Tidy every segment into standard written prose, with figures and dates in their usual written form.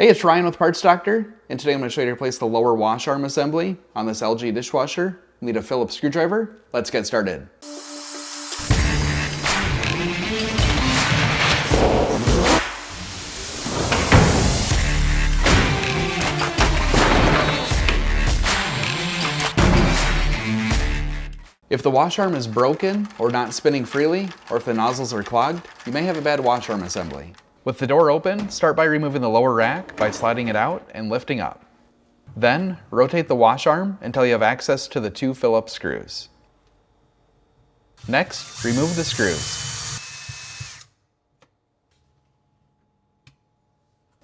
Hey, it's Ryan with Parts Doctor, and today I'm going to show you how to replace the lower wash arm assembly on this LG dishwasher. You need a Phillips screwdriver. Let's get started. If the wash arm is broken or not spinning freely, or if the nozzles are clogged, you may have a bad wash arm assembly. With the door open, start by removing the lower rack by sliding it out and lifting up. Then, rotate the wash arm until you have access to the two Phillips screws. Next, remove the screws.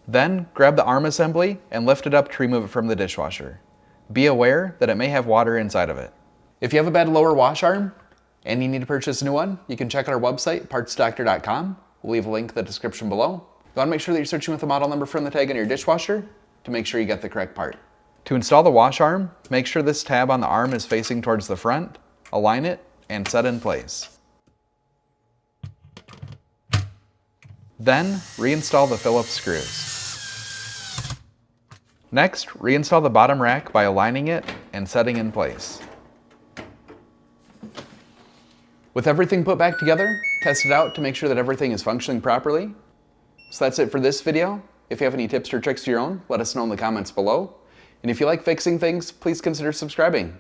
Then, grab the arm assembly and lift it up to remove it from the dishwasher. Be aware that it may have water inside of it. If you have a bad lower wash arm and you need to purchase a new one, you can check out our website, partsdoctor.com. We'll leave a link in the description below. You want to make sure that you're searching with the model number from the tag on your dishwasher to make sure you get the correct part. To install the wash arm, make sure this tab on the arm is facing towards the front, align it, and set in place. Then, reinstall the Phillips screws. Next, reinstall the bottom rack by aligning it and setting in place. With everything put back together, test it out to make sure that everything is functioning properly. So that's it for this video. If you have any tips or tricks of your own, let us know in the comments below. And if you like fixing things, please consider subscribing.